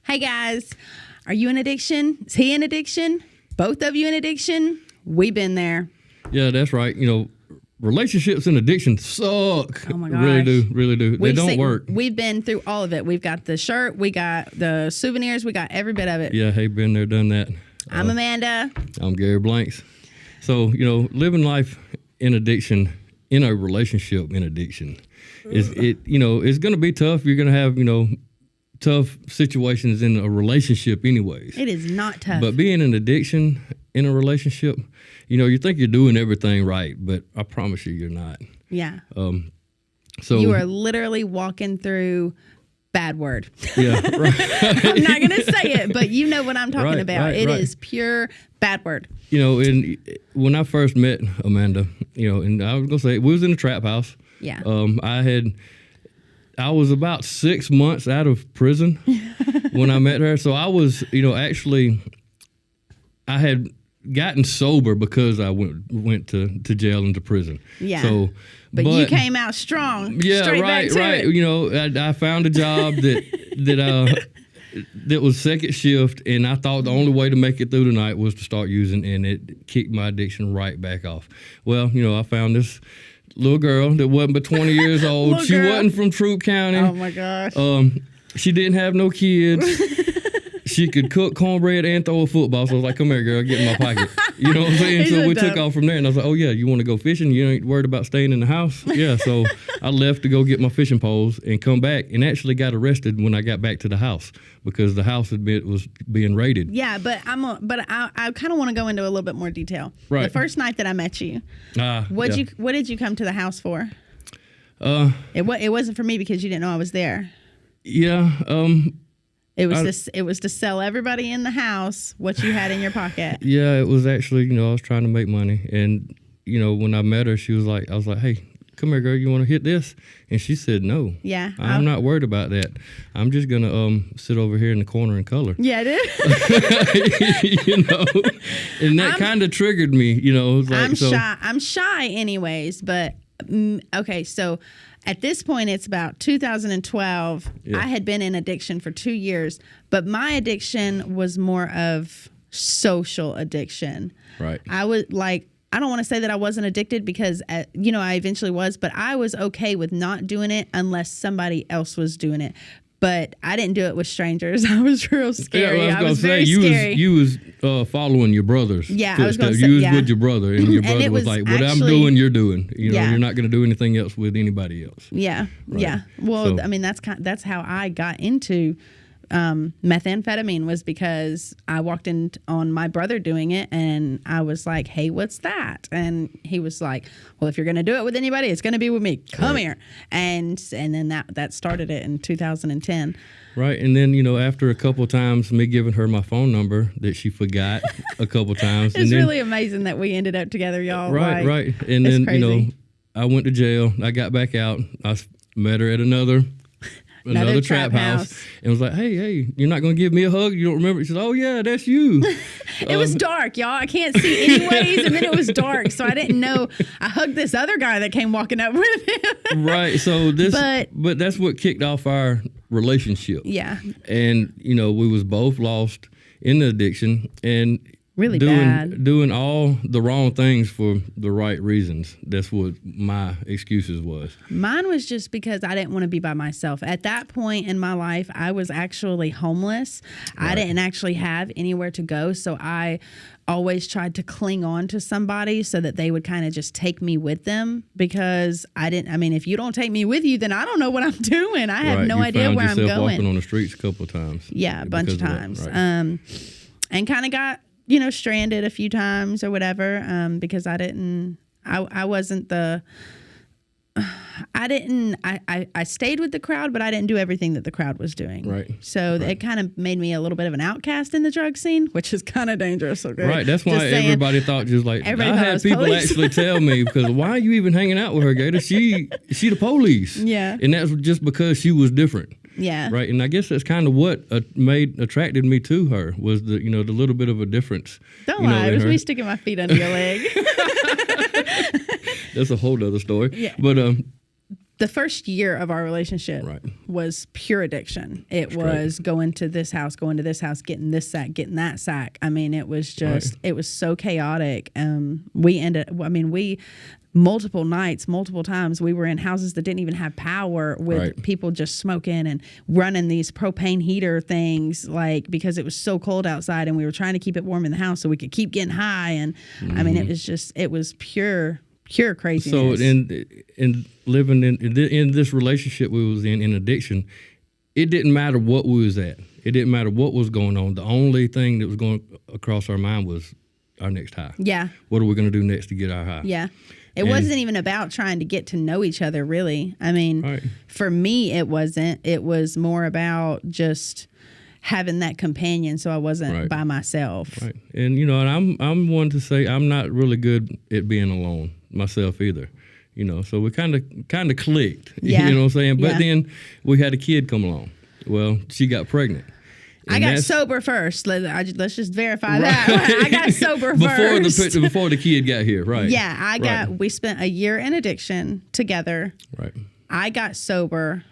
Hey guys, are you in addiction? Is he in addiction? Both of you in addiction? We've been there. Yeah, that's right. Relationships and addiction suck. Oh my gosh. Really do. They don't work. We've been through all of it. We've got the shirt, we got the souvenirs, we got every bit of it. Yeah, hey, been there, done that. I'm Amanda. I'm Gary Blanks. So, living life in addiction, in a relationship in addiction, it's going to be tough. You're going to have, tough situations in a relationship anyways. It is not tough. But being in addiction in a relationship, you think you're doing everything right, but I promise you, you're not. Yeah. So you are literally walking through bad word. Yeah, right. I'm not going to say it, but you know what I'm talking about. Right. It is pure bad word. And when I first met Amanda, and I was going to say, we was in a trap house. Yeah. I was about 6 months out of prison when I met her. So I was, actually, I had gotten sober because I went to jail and to prison. Yeah. So, but you came out strong. Yeah, straight right, back to right. It. I found a job that was second shift, and I thought the only way to make it through the night was to start using, and it kicked my addiction right back off. Well, I found this little girl that wasn't but 20 years old. She wasn't from Troup County. Oh my gosh. She didn't have no kids. She could cook cornbread and throw a football. So I was like, come here, girl, get in my pocket. You know what I'm saying? So we took off from there, and I was like, oh yeah, you want to go fishing? You ain't worried about staying in the house? Yeah. So I left to go get my fishing poles and come back, and actually got arrested when I got back to the house because the house was being raided. Yeah, but I kind of want to go into a little bit more detail. Right. The first night that I met you, what did you come to the house for? It wasn't for me because you didn't know I was there. Yeah. It was to sell everybody in the house what you had in your pocket. Yeah, it was actually, I was trying to make money. And, when I met her, I was like, hey, come here, girl, you want to hit this? And she said, no. Yeah. I'm not worried about that. I'm just going to sit over here in the corner and color. Yeah, I did. And that kind of triggered me, I'm shy anyways, but okay, so at this point, it's about 2012. Yeah. I had been in addiction for 2 years, but my addiction was more of social addiction. Right. I don't want to say that I wasn't addicted because, I eventually was, but I was okay with not doing it unless somebody else was doing it. But I didn't do it with strangers. I was real scary. Yeah, I was very scary. You was following your brothers. Yeah, I was going to say, you was with your brother, and your brother was like, what I'm doing, you're doing. You're not going to do anything else with anybody else. Yeah, right. Yeah. Well, that's how I got into methamphetamine, was because I walked in on my brother doing it, and I was like, hey, what's that? And he was like, well, if you're going to do it with anybody, it's going to be with me. Come here. And then that started it in 2010. Right. And then, after a couple of times, me giving her my phone number that she forgot a couple of times. It's really amazing that we ended up together, y'all. Right, right. And then, crazy. I went to jail. I got back out. I met her at another trap house, and was like, hey, you're not going to give me a hug? You don't remember? She said, oh, yeah, that's you. It was dark, y'all. I can't see anyways, and then it was dark, so I didn't know. I hugged this other guy that came walking up with him. Right, so but that's what kicked off our relationship. Yeah. And, we was both lost in the addiction, and really bad. Doing all the wrong things for the right reasons. That's what my excuses was. Mine was just because I didn't want to be by myself. At that point in my life, I was actually homeless. Right. I didn't actually have anywhere to go, so I always tried to cling on to somebody so that they would kind of just take me with them, because if you don't take me with you, then I don't know what I'm doing. I have no idea where I'm going. You found yourself walking on the streets a couple of times. Yeah, a bunch of times. Right. And kind of got stranded a few times or whatever, because I stayed with the crowd, but I didn't do everything that the crowd was doing. Right. So it kind of made me a little bit of an outcast in the drug scene, which is kind of dangerous. Okay? Right. That's why everybody thought, just like, I had people police. Actually tell me, because why are you even hanging out with her, Gator? She the police. Yeah. And that's just because she was different. Yeah. Right. And I guess that's kind of what attracted me to her, was the little bit of a difference. Don't lie. It was me sticking my feet under your leg. That's a whole other story. Yeah. But the first year of our relationship Right. was pure addiction. It was going to this house, getting this sack, getting that sack. I mean, it was just, it was so chaotic. We multiple nights, multiple times, we were in houses that didn't even have power with people just smoking and running these propane heater things, like, because it was so cold outside and we were trying to keep it warm in the house so we could keep getting high. And I mean, it was pure craziness. So in living in this relationship we was in addiction, it didn't matter what we was at. It didn't matter what was going on. The only thing that was going across our mind was our next high. Yeah. What are we going to do next to get our high? Yeah. It wasn't even about trying to get to know each other, really. I mean, for me, it wasn't. It was more about just having that companion, so I wasn't by myself. Right. And and I'm one to say I'm not really good at being alone myself either. So we kind of clicked. Yeah. You know what I'm saying? But then we had a kid come along. Well, she got pregnant. I got sober first. Let's just verify that. I got sober first. Before the kid got here, right? Yeah, we spent a year in addiction together. Right. I got sober.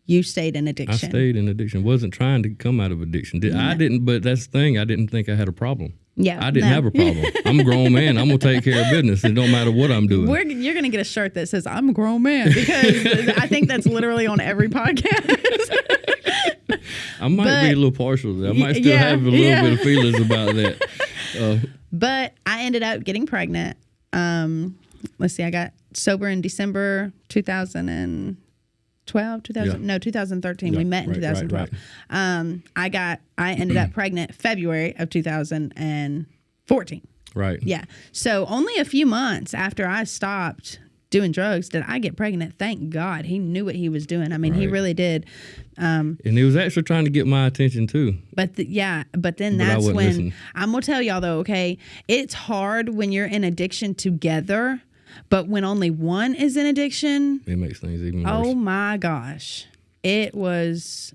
You stayed in addiction. I stayed in addiction. Wasn't trying to come out of addiction. I didn't, but that's the thing. I didn't think I had a problem. Yeah. I didn't have a problem. I'm a grown man. I'm going to take care of business. It don't matter what I'm doing. You're going to get a shirt that says, I'm a grown man, because I think that's literally on every podcast. I might be a little partial. I might still have a little bit of feelings about that. But I ended up getting pregnant. Let's see, I got sober in December 2013. Yeah, we met in 2012. Right. I ended up pregnant February of 2014. Right. Yeah. So only a few months after I stopped doing drugs did I get pregnant. Thank God. He knew what he was doing. I mean, he really did. And he was actually trying to get my attention too. But then that's when listen. I'm gonna tell y'all though, okay, it's hard when you're in addiction together, but when only one is in addiction, it makes things even worse. Oh my gosh. It was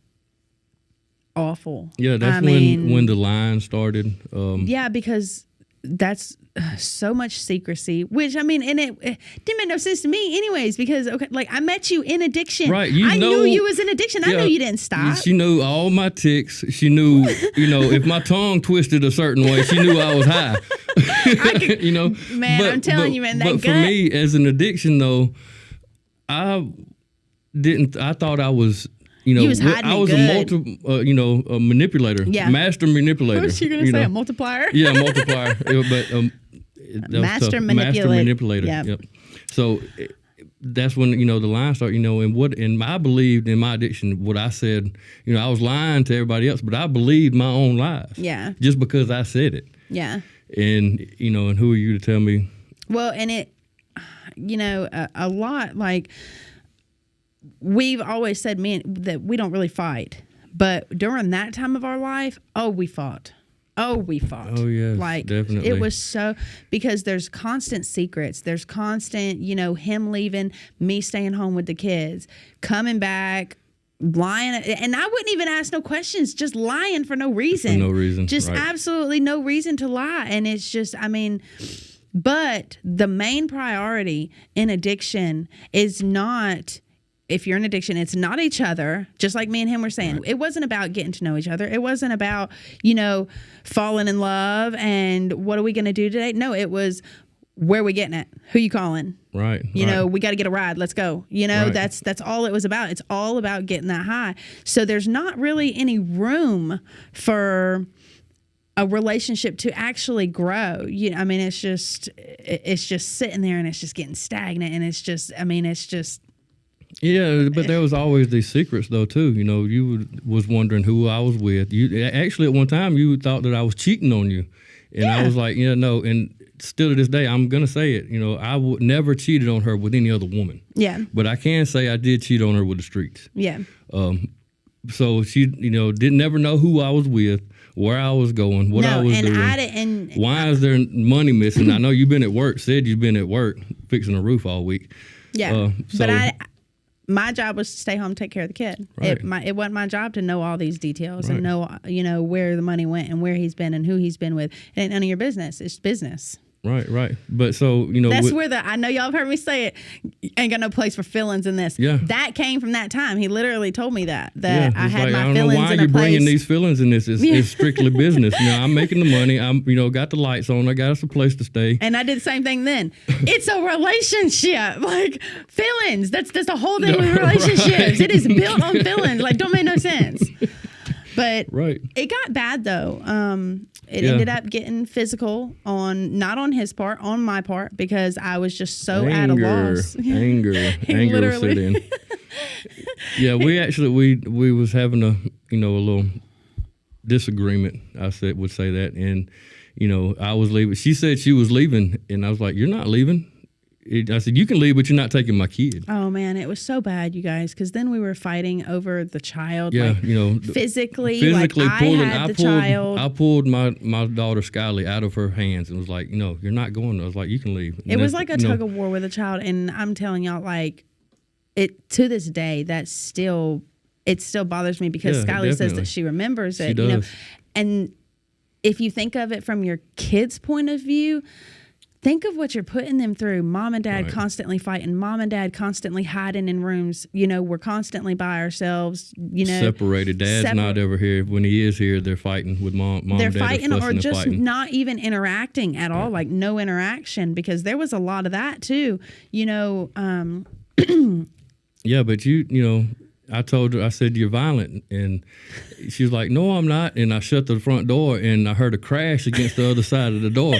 awful. Yeah, that's when the line started. Yeah, because that's so much secrecy, which I mean, and it didn't make no sense to me anyways, because I met you in addiction. Right. I knew you was in addiction. I knew you didn't stop. She knew all my tics. She knew, if my tongue twisted a certain way, she knew I was high. Man, I'm telling you, man, that But for me, as an addiction though, I thought I was, you was hiding I was a manipulator, master manipulator. What was you gonna say? A multiplier? Yeah, a multiplier. But master manipulator. Yep. So that's when the line started. And I believed in my addiction. What I said, I was lying to everybody else, but I believed my own lies. Yeah. Just because I said it. Yeah. And and who are you to tell me? Well, and it, a lot like. We've always said, that we don't really fight. But during that time of our life, we fought. Oh, yes, definitely. It was so, because there's constant secrets. There's constant, him leaving, me staying home with the kids, coming back, lying. And I wouldn't even ask no questions, just lying for no reason. For no reason. Just absolutely no reason to lie. And it's just, but the main priority in addiction is not... If you're in addiction, it's not each other, just like me and him were saying. Right. It wasn't about getting to know each other. It wasn't about, falling in love and what are we going to do today? No, it was, where are we getting it? Who you calling? Right. We got to get a ride. Let's go. That's all it was about. It's all about getting that high. So there's not really any room for a relationship to actually grow. It's just sitting there and it's just getting stagnant, and it's just. Yeah, but there was always these secrets, though, too. You was wondering who I was with. You actually, at one time, you thought that I was cheating on you. And I was like, no. And still to this day, I'm going to say it. I would never cheated on her with any other woman. Yeah. But I can say I did cheat on her with the streets. Yeah. So she, didn't never know who I was with, where I was going, what I was doing. Why is there money missing? I know you've been at work, said you've been at work fixing a roof all week. Yeah. My job was to stay home and take care of the kid. Right. It wasn't my job to know all these details and know, where the money went and where he's been and who he's been with. It ain't none of your business. It's business. Right. But so, that's where I know y'all have heard me say it, ain't got no place for feelings in this. Yeah. That came from that time. He literally told me that I had like, my I don't feelings know why in a you're bringing place. these feelings in this. It's strictly business. I'm making the money. I'm, got the lights on. I got us a place to stay. And I did the same thing then. It's a relationship. Like, feelings. That's the whole thing with relationships. Right. It is built on feelings. Like, don't make no sense. But right. It got bad, though. It ended up getting physical not on his part, on my part, because I was just so at a loss. Anger will set in. Yeah, we was having a little disagreement. I would say that, and I was leaving. She said she was leaving, and I was like, "You're not leaving." I said, "You can leave, but you're not taking my kid." Oh man, it was so bad, you guys, because then we were fighting over the child. Yeah, physically pulling. I pulled my daughter Skylie out of her hands and was like, "You're not going." I was like, "You can leave." And it was like a tug of war with a child, and I'm telling y'all, like, it to this day, it still bothers me because Skylie says that she remembers it. She does. And if you think of it from your kid's point of view. Think of what you're putting them through. Mom and dad constantly fighting. Mom and dad constantly hiding in rooms. We're constantly by ourselves. Separated. Dad's not ever here. When he is here, they're fighting with mom. They're and dad fighting, or just fighting. not even interacting at all. Like no interaction, because there was a lot of that too. Yeah, but I told her, I said, "You're violent." And she was like, "No, I'm not." And I shut the front door, and I heard a crash against the other side of the door.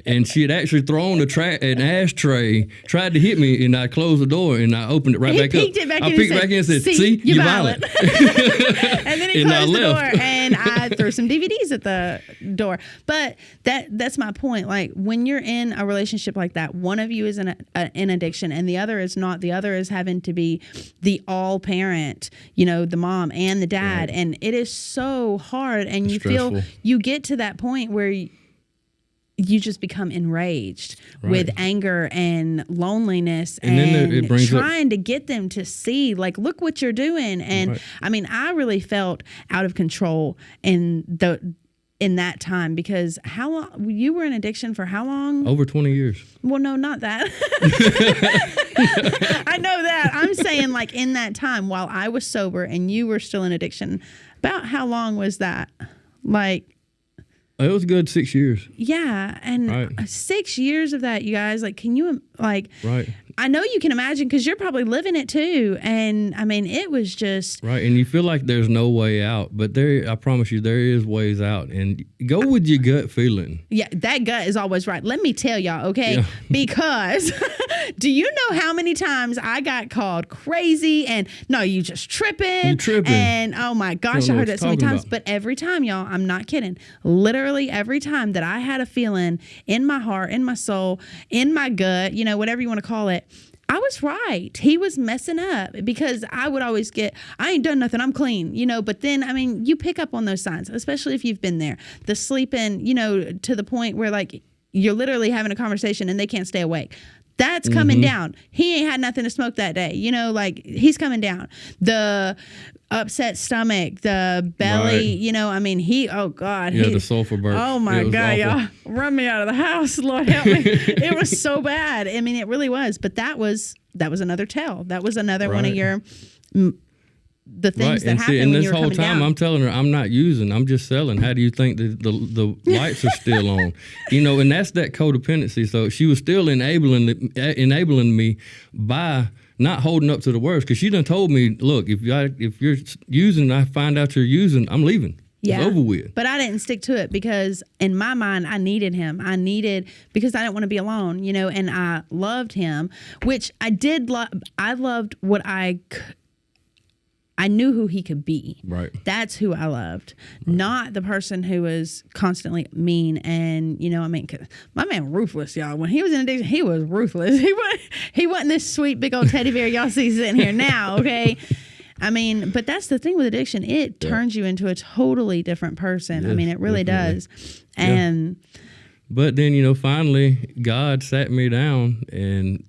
And she had actually thrown an ashtray, tried to hit me, and I closed the door, and I opened it back up. I peeked back in and said, "See, you're violent." And then he closed the door, and I threw some DVDs at the door. But that's my point. Like, when you're in a relationship like that, one of you is in addiction, and the other is not. The other is having to be the all parent. The mom and the dad, and it is so hard, and you get to that point where you just become enraged with anger and loneliness, and then it brings trying to get them to see, like, look what you're doing. And I mean, I really felt out of control in that time, because how long you were in addiction for? How long? Over 20 years. Well, no, not that. I know that. I'm saying, like, in that time while I was sober and you were still in addiction, about how long was that? Like, it was a good 6 years. Yeah, and 6 years of that, you guys. Like, can you Right. I know you can imagine, because you're probably living it too. And I mean, it was just right. And you feel like there's no way out, but I promise you, there is ways out. And go with your gut feeling. Yeah, that gut is always right. Let me tell y'all, okay? Yeah. Because do you know how many times I got called crazy and no, you just tripping. You tripping. And oh my gosh, I heard that so many times. But every time, y'all, I'm not kidding. Literally every time that I had a feeling in my heart, in my soul, in my gut, whatever you want to call it, I was right. He was messing up, because I would always I ain't done nothing, I'm clean, but then, I mean, you pick up on those signs, especially if you've been there. The sleeping, to the point where, like, you're literally having a conversation and they can't stay awake. That's coming down. He ain't had nothing to smoke that day. Like, he's coming down. The upset stomach, the belly, I mean, oh God. Yeah, the sulfur burp. Oh my God, y'all. Run me out of the house. Lord help me. It was so bad. I mean, it really was. But that was another tell. That was another one of your the things that happened when you were coming down. And this whole time, I'm telling her, I'm not using, I'm just selling. How do you think the lights are still on? And that's that codependency. So she was still enabling me by not holding up to the words, because she done told me, look, if you're using, I find out you're using, I'm leaving. Yeah. It's over with. But I didn't stick to it, because in my mind, I needed him. Because I didn't want to be alone, and I loved him, which I did love. I loved what I knew who he could be. Right. That's who I loved, not the person who was constantly mean. And, I mean, my man ruthless, y'all. When he was in addiction, he was ruthless. He wasn't this sweet big old teddy bear y'all see sitting here now, okay? I mean, but that's the thing with addiction. It turns you into a totally different person. Yes, I mean, it really does. And but then, finally, God sat me down and,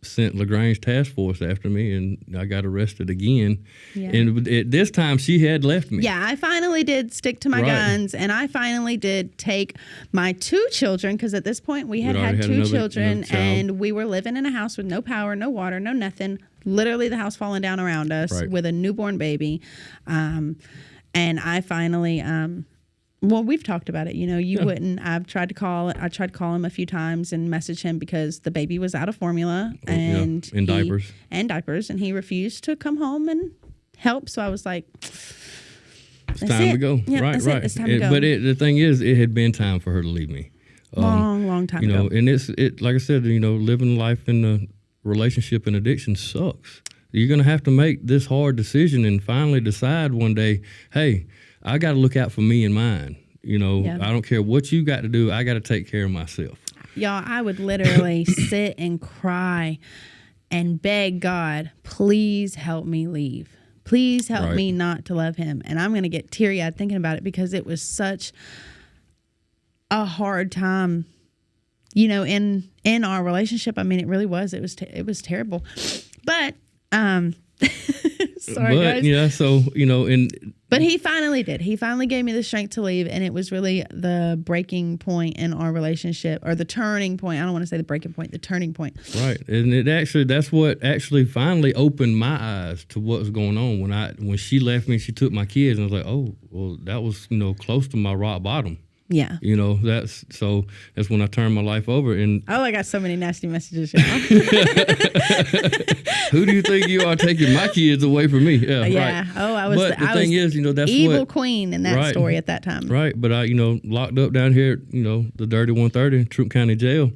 sent LaGrange Task Force after me, and I got arrested again. Yeah. And at this time, she had left me. Yeah, I finally did stick to my guns, and I finally did take my 2 children, because at this point we had 2 children, and we were living in a house with no power, no water, no nothing. Literally the house falling down around us with a newborn baby. And I finally... well, we've talked about it. You know, you wouldn't. I tried to call him a few times and message him because the baby was out of formula and diapers. And he refused to come home and help. So I was like, it's time to go. Yeah, right. It's time to go. But the thing is, it had been time for her to leave me. Long time ago. You know, and it like I said, you know, living life in a relationship and addiction sucks. You're gonna have to make this hard decision and finally decide one day, hey, I got to look out for me and mine. You know, I don't care what you got to do. I got to take care of myself. Y'all, I would literally sit and cry and beg God, please help me leave. Please help me not to love him. And I'm going to get teary-eyed thinking about it because it was such a hard time, you know, in our relationship. I mean, it really was. It was terrible. But, sorry, guys. Yeah, so, you know, But he finally did. He finally gave me the strength to leave, and it was really the breaking point in our relationship, or the turning point. I don't want to say the breaking point, the turning point. Right, and that's what actually finally opened my eyes to what was going on. When she left me, she took my kids, and I was like, oh, well, that was, you know, close to my rock bottom. Yeah. You know, that's when I turned my life over. And oh, I got so many nasty messages, y'all. Who do you think you are taking my kids away from me? Yeah. Right. Oh, I was. But the thing is, you know, that's evil queen in that story at that time. Right. But I, you know, locked up down here, you know, the dirty 130, Troup County Jail.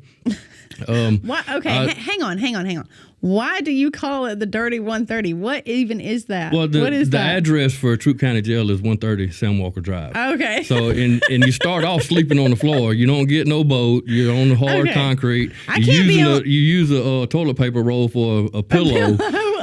Why? Okay, hang on. Why do you call it the dirty 130? What even is that? Well, what is the that? address for Troup County Jail is 130 Sam Walker Drive. Okay. So, and you start off sleeping on the floor. You don't get no boat. You're on the hard concrete. You use a toilet paper roll for a pillow.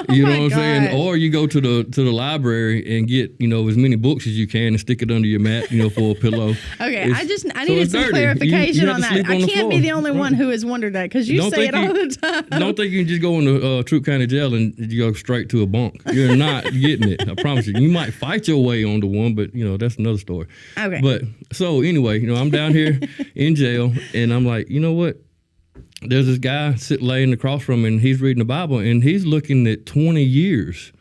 You know what I'm saying? Or you go to the library and get, you know, as many books as you can and stick it under your mat, you know, for a pillow. Okay, I needed some clarification on that. I can't be the only one who has wondered that, because you say it all the time. Don't think you can just go into Troup County Jail and you go straight to a bunk. You're not getting it. I promise you. You might fight your way onto one, but, you know, that's another story. Okay. But so anyway, you know, I'm down here in jail, and I'm like, you know what? There's this guy laying across from me, and he's reading the Bible, and he's looking at 20 years,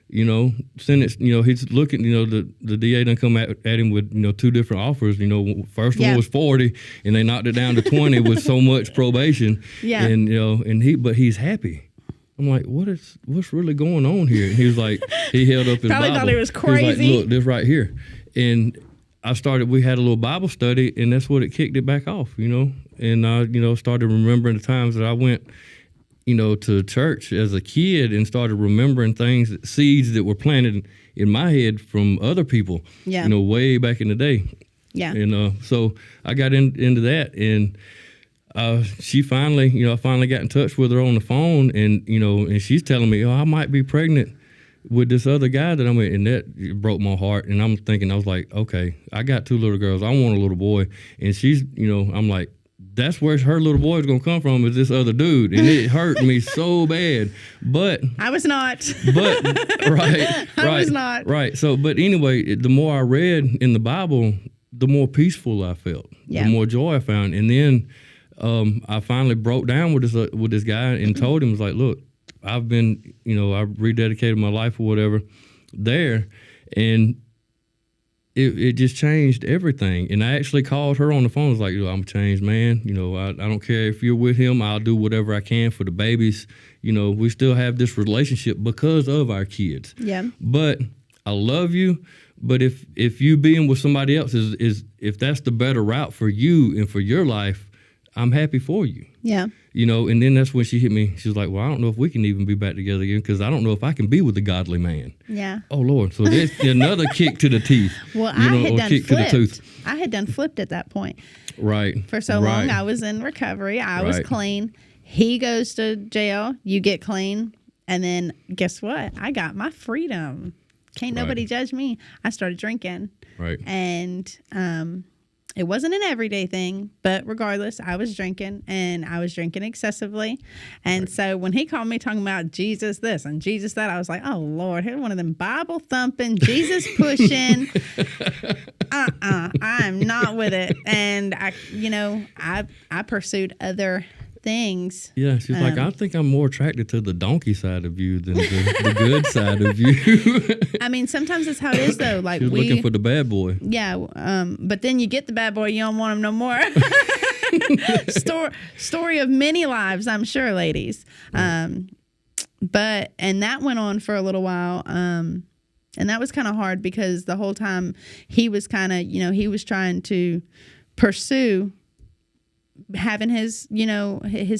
you know, sentence. You know, he's looking, you know, the DA done come at him with, you know, 2 different offers. You know, first one was 40, and they knocked it down to 20 with so much probation. Yeah. And, you know, but he's happy. I'm like, what's really going on here? And he was like, he held up his Probably Bible. Thought it was crazy. He was like, look, this right here. And we had a little Bible study, and that's what it kicked it back off, you know. And I, you know, started remembering the times that I went, you know, to church as a kid, and started remembering seeds that were planted in my head from other people, you know, way back in the day. Yeah. And so I got into that, and she finally, you know, I finally got in touch with her on the phone, and, you know, and she's telling me, oh, I might be pregnant with this other guy that I'm with, and that broke my heart. And I'm thinking, I was like, okay, I got 2 little girls. I want a little boy. And she's, you know, I'm like, that's where her little boy is going to come from, is this other dude. And it hurt me so bad. But I was not. But I was not. Right. So, but anyway, the more I read in the Bible, the more peaceful I felt, the more joy I found. And then I finally broke down with this guy and told him, was like, look, I've been, you know, I rededicated my life or whatever there, and it just changed everything. And I actually called her on the phone. I was like, I'm a changed man. You know, I don't care if you're with him. I'll do whatever I can for the babies. You know, we still have this relationship because of our kids. Yeah. But I love you. But if you being with somebody else is if that's the better route for you and for your life, I'm happy for you. Yeah. You know, and then that's when she hit me. She was like, well, I don't know if we can even be back together again, because I don't know if I can be with a godly man. Yeah. Oh, Lord. So there's another kick to the teeth. Well, I had done flipped. I had done flipped at that point. Right. For so long, I was in recovery. I was clean. He goes to jail. You get clean. And then guess what? I got my freedom. Can't nobody judge me. I started drinking. Right. And It wasn't an everyday thing, but regardless, I was drinking, and I was drinking excessively. And so when he called me talking about Jesus this and Jesus that, I was like, oh, Lord, here's one of them Bible thumping, Jesus pushing. I'm not with it. And I pursued other things. Yeah, she's like, I think I'm more attracted to the donkey side of you than the good side of you. I mean, sometimes that's how it is, though. Like, she was looking for the bad boy. Yeah, but then you get the bad boy, you don't want him no more. Story of many lives, I'm sure, ladies. And that went on for a little while. And that was kind of hard because the whole time he was kind of, he was trying to pursue having his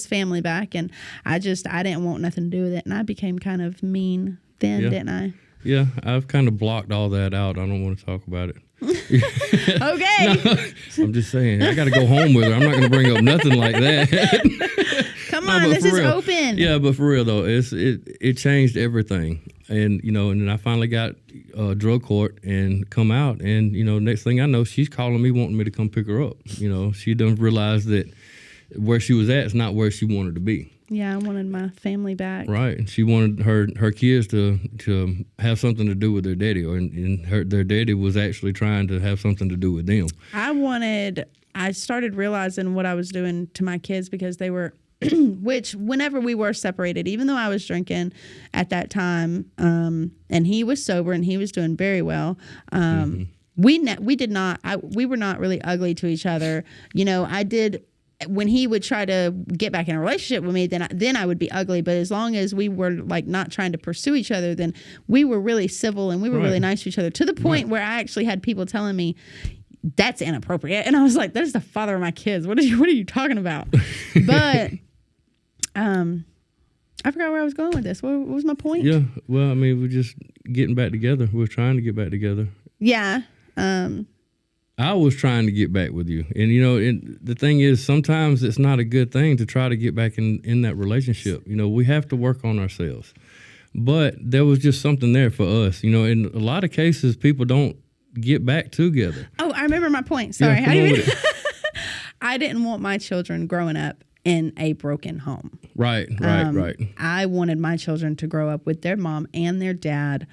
family back, and I didn't want nothing to do with it, and I became kind of mean then, didn't I? Yeah, I've kind of blocked all that out. I don't want to talk about it. Okay. No, I'm just saying, I got to go home with her. I'm not going to bring up nothing like that. Come on, this is real. open. Yeah, but for real though, it changed everything, and and then I finally got drug court and come out, and next thing I know, she's calling me wanting me to come pick her up. She done realized that where she was at is not where she wanted to be. Yeah, I wanted my family back. Right, and she wanted her kids to have something to do with their daddy, and their daddy was actually trying to have something to do with them. I started realizing what I was doing to my kids because they were. Which whenever we were separated, even though I was drinking at that time, and he was sober and he was doing very well, we were not really ugly to each other. I did, when he would try to get back in a relationship with me, then I would be ugly. But as long as we were like not trying to pursue each other, then we were really civil and we were really nice to each other, to the point where I actually had people telling me, that's inappropriate. And I was like, there's the father of my kids. What are you talking about? But I forgot where I was going with this. What was my point? Yeah, well, I mean, we're just getting back together. We're trying to get back together. Yeah. I was trying to get back with you. And, the thing is, sometimes it's not a good thing to try to get back in that relationship. We have to work on ourselves. But there was just something there for us. In a lot of cases, people don't get back together. Oh, I remember my point. Sorry. Yeah, I didn't want my children growing up in a broken home. Right. I wanted my children to grow up with their mom and their dad,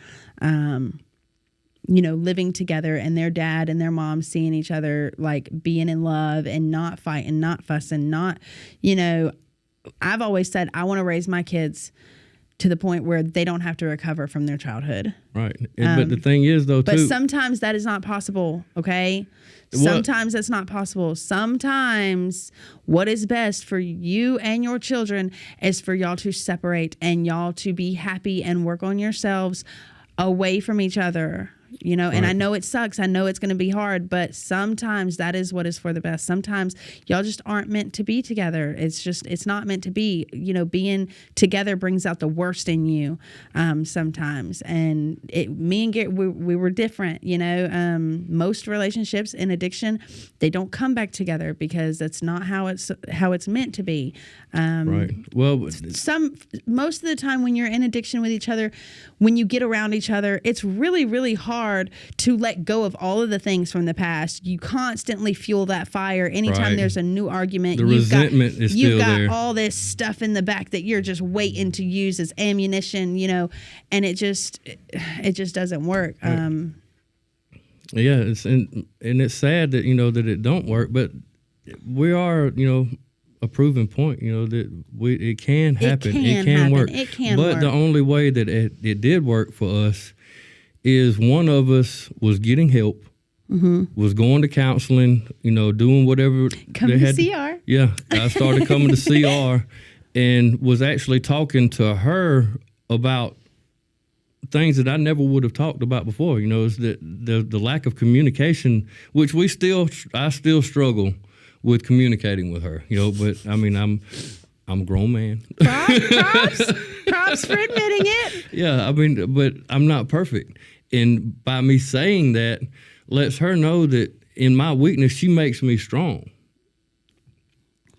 living together, and their dad and their mom seeing each other, like being in love and not fighting, not fussing, not, I've always said I want to raise my kids to the point where they don't have to recover from their childhood. Right. But the thing is, though, but sometimes that is not possible, okay? Sometimes that's not possible. Sometimes what is best for you and your children is for y'all to separate and y'all to be happy and work on yourselves away from each other. And I know it sucks. I know it's going to be hard, but sometimes that is what is for the best. Sometimes y'all just aren't meant to be together. It's not meant to be. Being together brings out the worst in you sometimes. And me and Gary, we were different. Most relationships in addiction, they don't come back together because that's not how it's meant to be. Right. Well, most of the time when you're in addiction with each other, when you get around each other, it's really, really hard to let go of all of the things from the past. You constantly fuel that fire. Anytime there's a new argument, the resentment is still there. You've got all this stuff in the back that you're just waiting to use as ammunition, and it just doesn't work. Right. Yeah, and it's sad that that it don't work, but we are a proven point, that it can happen. It can work. It can work. But the only way that it did work for us is one of us was getting help, was going to counseling, doing whatever. Coming to CR. Yeah, I started coming to CR and was actually talking to her about things that I never would have talked about before. Is that the lack of communication, which I still struggle with communicating with her. But I mean, I'm a grown man. Props for admitting it. Yeah, I mean, but I'm not perfect. And by me saying that, lets her know that in my weakness, she makes me strong.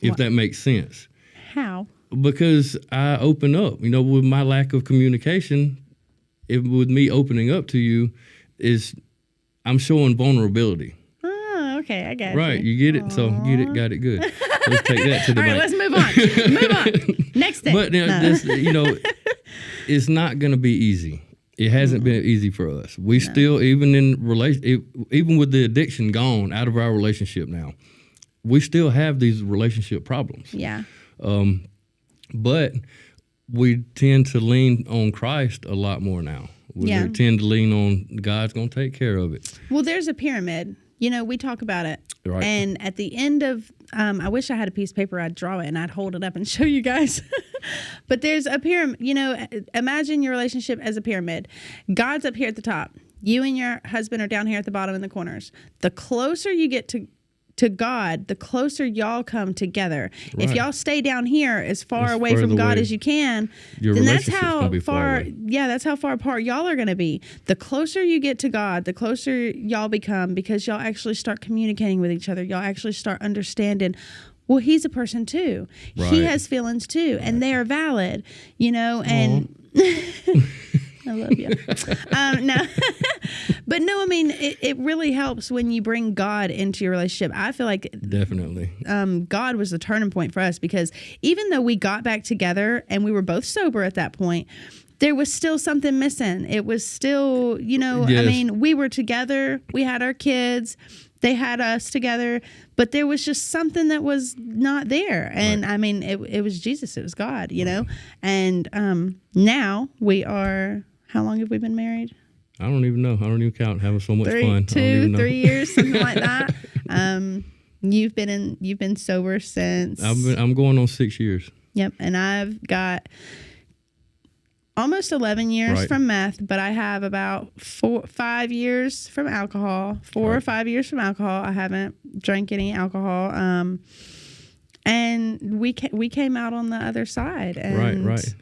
If that makes sense. How? Because I open up. With my lack of communication, with me opening up to you, I'm showing vulnerability. Oh, Okay, I got Right, you get it. So got it good. Let's take that to the All right, bank. let's move on. Move on. Next thing. But it's not going to be easy. It hasn't been easy for us. We still, even even with the addiction gone out of our relationship now, we still have these relationship problems. Yeah. But we tend to lean on Christ a lot more now. We tend to lean on God's going to take care of it. Well, there's a pyramid. We talk about it. Right. And at the end of, I wish I had a piece of paper, I'd draw it and I'd hold it up and show you guys. But there's a pyramid, imagine your relationship as a pyramid. God's up here at the top. You and your husband are down here at the bottom in the corners. The closer you get to God, the closer y'all come together. Right. If y'all stay down here as far away from God as you can, then that's how far that's how far apart y'all are going to be. The closer you get to God, the closer y'all become, because y'all actually start communicating with each other. Y'all actually start understanding, well, he's a person too. Right. He has feelings too, and they are valid, and I love you. No, but no, I mean, it really helps when you bring God into your relationship. I feel like definitely God was the turning point for us, because even though we got back together and we were both sober at that point, there was still something missing. It was still, yes. I mean, we were together, we had our kids, they had us together, but there was just something that was not there. And right. I mean, it was Jesus, it was God, and now we are. How long have we been married? I don't even know. I don't even count. Having so much fun. 3 years, something like that. You've been sober since. I'm going on 6 years. Yep, and I've got almost 11 years right. from meth, but I have about 5 years from alcohol. 4 right. or 5 years from alcohol. I haven't drank any alcohol. And we came out on the other side. And, right.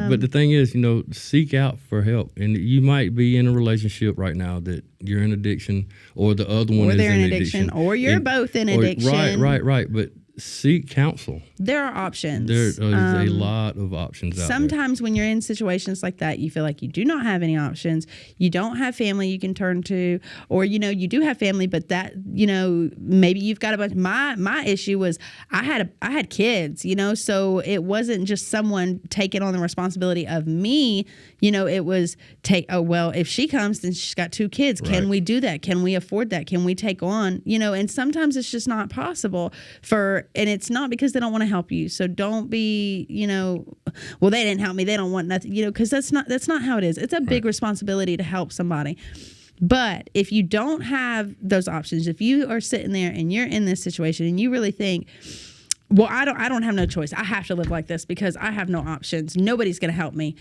But the thing is, seek out for help. And you might be in a relationship right now that you're in addiction, or the other one is in addiction. Or you're both in addiction. Right. But seek counsel. There are options. There is a lot of options out there. Sometimes when you're in situations like that, you feel like you do not have any options. You don't have family you can turn to, or, you do have family, but that, maybe you've got a bunch. My issue was I had kids, so it wasn't just someone taking on the responsibility of me. It was if she comes, then she's got 2 kids. Right. Can we do that? Can we afford that? Can we take on, and sometimes it's just not possible and it's not because they don't want to help you. So don't be, well, they didn't help me, they don't want nothing, because that's not how it is. It's a big responsibility to help somebody. But if you don't have those options, if you are sitting there and you're in this situation and you really think, well, I don't have no choice, I have to live like this because I have no options, nobody's going to help me.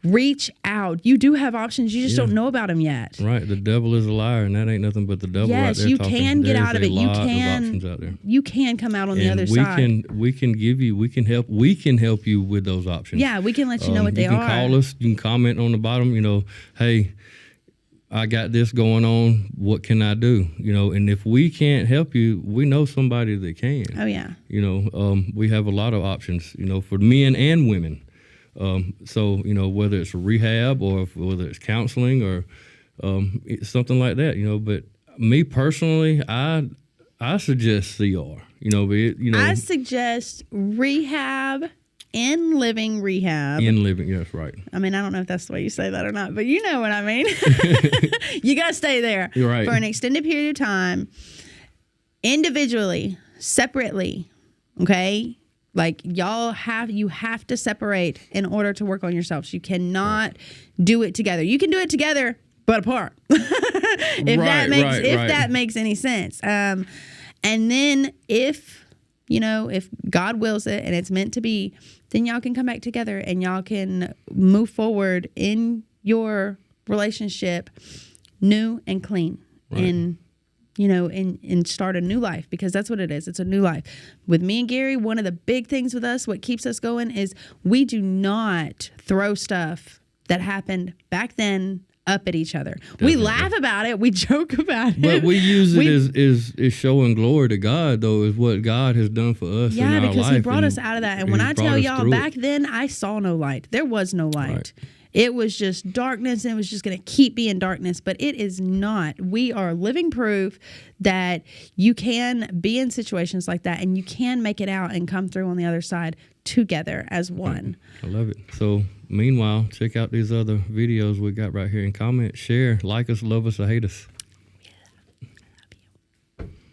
Reach out. You do have options. You just don't know about them yet. Right. The devil is a liar, and that ain't nothing but the devil right there. Yes, you can get out of it. You can. Of out there. You can come out on the other side. We can help you with those options. Yeah, we can let you know what they are. You can call us. You can comment on the bottom. Hey, I got this going on. What can I do? And if we can't help you, we know somebody that can. Oh yeah. We have a lot of options. For men and women. So whether it's rehab or whether it's counseling or something like that, But me personally, I suggest CR. I suggest rehab. In living rehab. Yes, right. I mean, I don't know if that's the way you say that or not, but you know what I mean. You got to stay there You're right. for an extended period of time, individually, separately, okay? Like you have to separate in order to work on yourselves. You cannot do it together. You can do it together, but apart. If that makes any sense. And then if God wills it and it's meant to be, then y'all can come back together and y'all can move forward in your relationship new and clean. Right. And start a new life, because that's what it is. It's a new life. With me and Gary, one of the big things with us, what keeps us going, is we do not throw stuff that happened back then up at each other. Definitely. We laugh about it. We joke about it. But we use it as showing glory to God, though, is what God has done for us in our life. He brought us out of that. And when I tell y'all, back then, I saw no light. There was no light. Right. It was just darkness, and it was just going to keep being darkness. But it is not. We are living proof that you can be in situations like that, and you can make it out and come through on the other side together as one. I love it. So meanwhile, check out these other videos we got right here, and comment, share, like us, love us, or hate us.